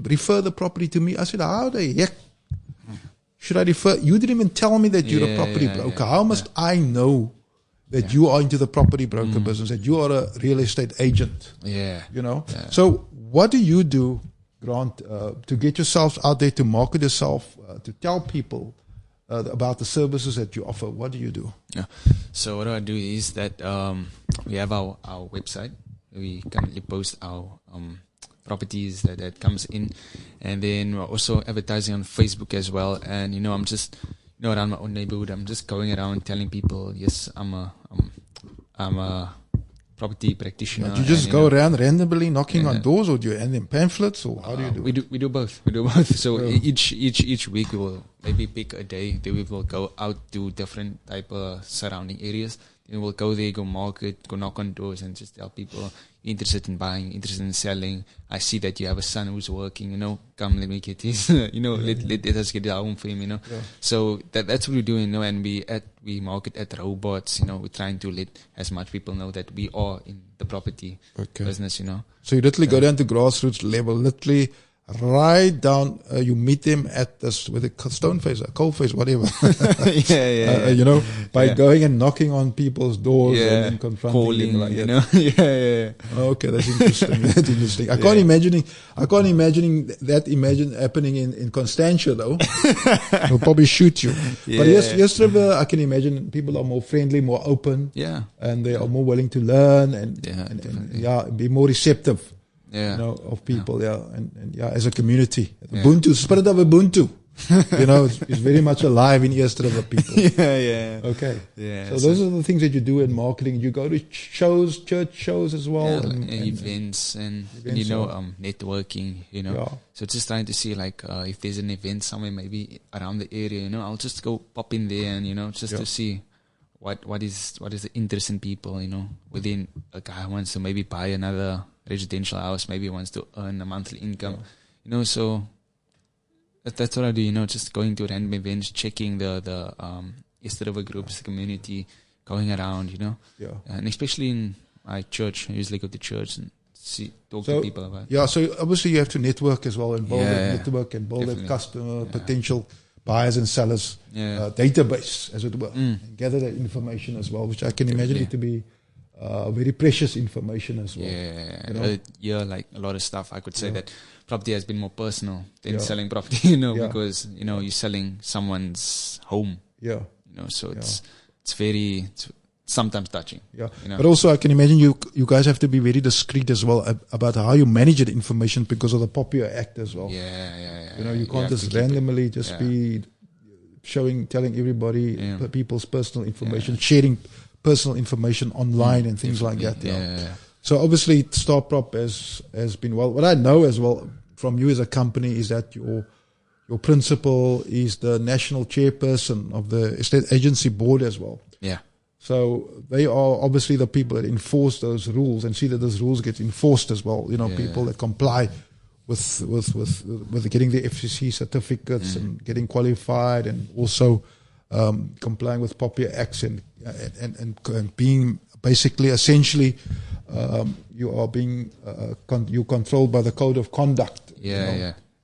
refer the property to me?" I said, "How the heck should I refer? You didn't even tell me that you're a property broker. How must I know that you are into the property broker business, that you are a real estate agent?" Yeah. You know? Yeah. So what do you do, Grant, to get yourself out there, to market yourself, to tell people about the services that you offer? What do you do? Yeah. So what I do is that we have our website. We currently post our properties that comes in, and then we're also advertising on Facebook as well. And I'm just around my own neighborhood, I'm just going around telling people, yes, I'm a property practitioner. Do you just go around randomly knocking on doors, or do you hand them pamphlets, or how do you do it? We do both. We do both. So each week we will maybe pick a day that we will go out to different type of surrounding areas. And we'll go there, go market, go knock on doors, and just tell people, interested in buying, interested in selling. I see that you have a son who's working, come, let me get his, let us get our home for him, Yeah. So that's what we're doing, and we market at robots, we're trying to let as much people know that we are in the property business, So you literally go down to grassroots level, literally right down, you meet them at this, with a stone face, a coal face, whatever. By going and knocking on people's doors and confronting calling, them like that. Okay, that's interesting. That's interesting. I can't imagine that happening in Constantia though. They'll probably shoot you. Yeah. But yesterday I can imagine people are more friendly, more open. Yeah. And they are more willing to learn and be more receptive. Of people, and as a community, Ubuntu, spirit of Ubuntu, it's very much alive in East River people. Okay. Yeah. So those are the things that you do in marketing. You go to shows, church shows as well, and events, and networking. So just trying to see if there's an event somewhere, maybe around the area. I'll just go pop in there and just to see what is the interest in people. Within a guy who wants to maybe buy another residential house, maybe wants to earn a monthly income, so that's what I do, just going to random events, checking the East River groups, the community, going around, and especially in my church, I usually go to church and talk to people about. Yeah, so obviously you have to network as well, and build a customer, potential buyers and sellers database, as it were, and gather that information as well, which I can imagine it to be very precious information as well. Like a lot of stuff. I could say that property has been more personal than selling property, because you're selling someone's home. So it's very sometimes touching. But also I can imagine you guys have to be very discreet as well about how you manage the information because of the POPIA Act as well. You can't just randomly be telling everybody people's personal information, sharing personal information online and things like that. So obviously StarProp has been well. What I know as well from you as a company is that your principal is the national chairperson of the estate agency board as well. So they are obviously the people that enforce those rules and see that those rules get enforced as well. People that comply with getting the FCC certificates and getting qualified, and also complying with POPIA Acts and being basically essentially you are being you controlled by the code of conduct.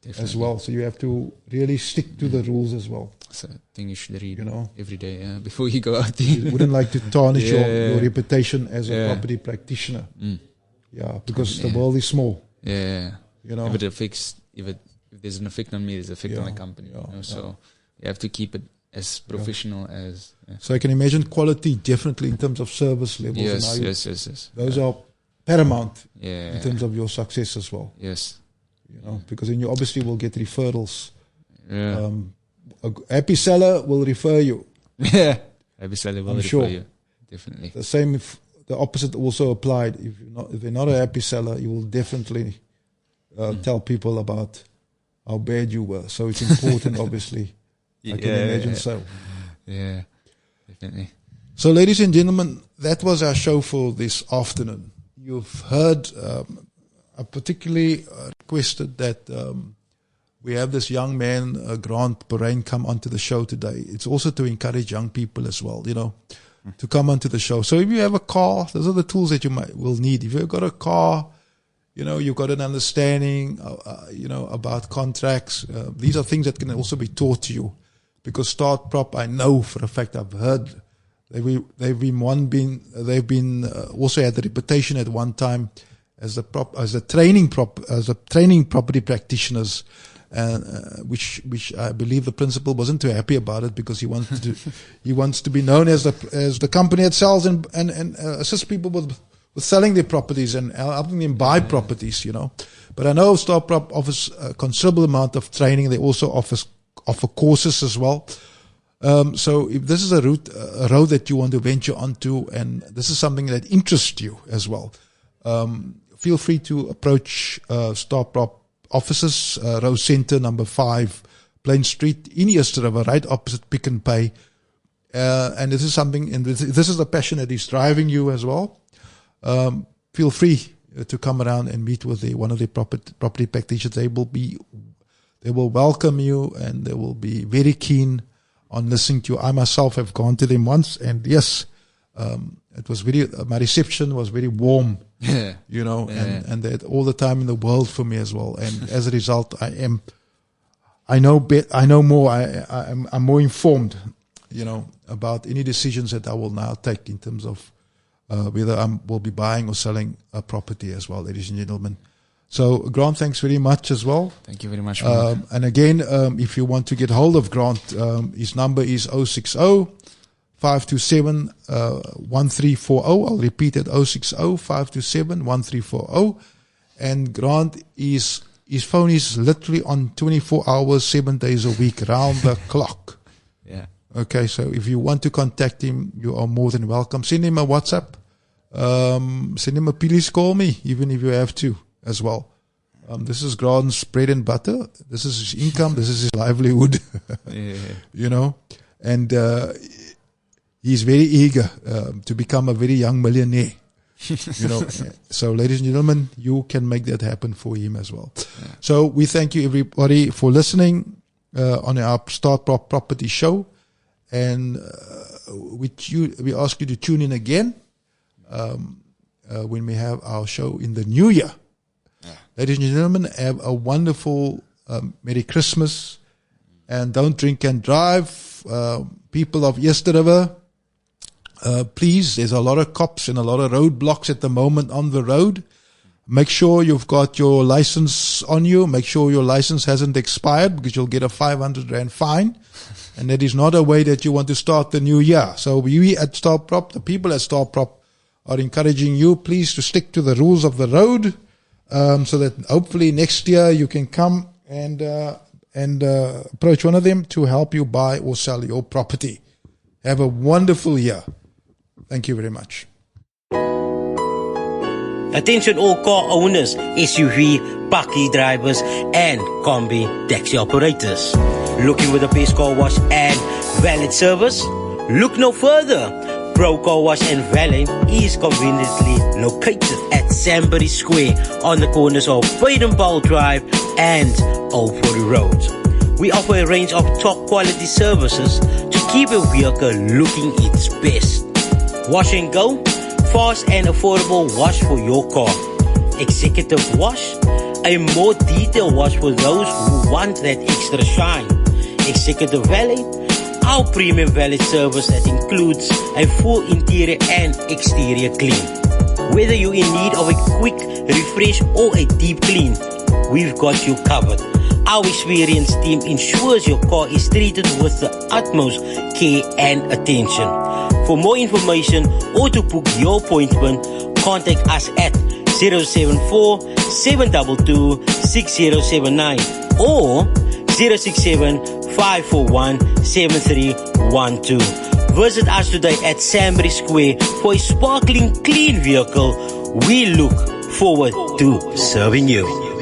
as well. So you have to really stick to the rules as well. So I think you should read, you know, every day before you go out there. You wouldn't like to tarnish Yeah. your reputation as a Yeah. property practitioner. Mm. Yeah, because the Yeah. world is small. Yeah. You know, if there's an effect on me, there's an effect on the company. So you have to keep it as professional as. Yeah. So I can imagine quality definitely in terms of service levels. Yes, and how you- yes. Those are paramount Yeah. in terms of your success as well. Yes. You know, because then you obviously will get referrals. Yeah. A happy seller will refer you. Yeah. Happy seller will I'm refer sure. you. Definitely. The same if the opposite also applied. If they're not a happy seller, you will definitely tell people about how bad you were. So it's important, obviously. I can imagine so. Yeah, definitely. So, ladies and gentlemen, that was our show for this afternoon. You've heard, I particularly requested that we have this young man, Grant Borain, come onto the show today. It's also to encourage young people as well, you know, to come onto the show. So if you have a car, those are the tools that you will need. If you've got a car, you know, you've got an understanding, you know, about contracts. These are things that can also be taught to you. Because Start Prop, I know for a fact, I've heard they've been also had the reputation at one time as a training property practitioners, which I believe the principal wasn't too happy about it because he wants to be known as the company that sells and assists people with selling their properties and helping them buy properties, you know. But I know Start Prop offers a considerable amount of training. They also offer courses as well. So if this is a road that you want to venture onto, and this is something that interests you as well, feel free to approach Start Prop offices, Rose Centre, number 5, Plain Street, in East River, right opposite Pick and Pay. And this is something, and this is the passion that is driving you as well. Feel free to come around and meet with one of the property practitioners. They will welcome you, and they will be very keen on listening to you. I myself have gone to them once, and yes, it was my reception was very warm, you know, and they had all the time in the world for me as well. And as a result, I know more. I'm more informed, you know, about any decisions that I will now take in terms of whether I will be buying or selling a property as well, ladies and gentlemen. So, Grant, thanks very much as well. Thank you very much. And again, if you want to get hold of Grant, his number is 060-527-1340. I'll repeat it, 060-527-1340. And Grant, his phone is literally on 24 hours, 7 days a week, round the clock. Yeah. Okay, so if you want to contact him, you are more than welcome. Send him a WhatsApp. Send him a please call me, even if you have to as well. This is Grant's bread and butter. This is his income. This is his livelihood. You know, and he's very eager to become a very young millionaire. You know, so ladies and gentlemen, you can make that happen for him as well. So we thank you everybody for listening on our Start Prop Property Show, and we ask you to tune in again when we have our show in the new year. Ladies and gentlemen, have a wonderful Merry Christmas, and don't drink and drive. People of East River, please, there's a lot of cops and a lot of roadblocks at the moment on the road. Make sure you've got your license on you. Make sure your license hasn't expired, because you'll get a 500 Rand fine. And that is not a way that you want to start the new year. So we at Start Prop, the people at Start Prop, are encouraging you, please, to stick to the rules of the road. So that hopefully next year you can come and approach one of them to help you buy or sell your property. Have a wonderful year. Thank you very much. Attention all car owners, SUV, bakkie drivers and combi taxi operators. Looking for the best car wash and valet service? Look no further. Pro Car Wash and Valet is conveniently located at Sambury Square on the corners of Baden-Powell Drive and Old Forty Road. We offer a range of top quality services to keep your vehicle looking its best. Wash and go, fast and affordable wash for your car. Executive wash, a more detailed wash for those who want that extra shine. Executive Valet, our premium valet service that includes a full interior and exterior clean. Whether you're in need of a quick refresh or a deep clean, we've got you covered. Our experienced team ensures your car is treated with the utmost care and attention. For more information or to book your appointment, contact us at 074-722-6079 or 067-541-7312. Visit us today at Sambry Square for a sparkling clean vehicle. We look forward to serving you.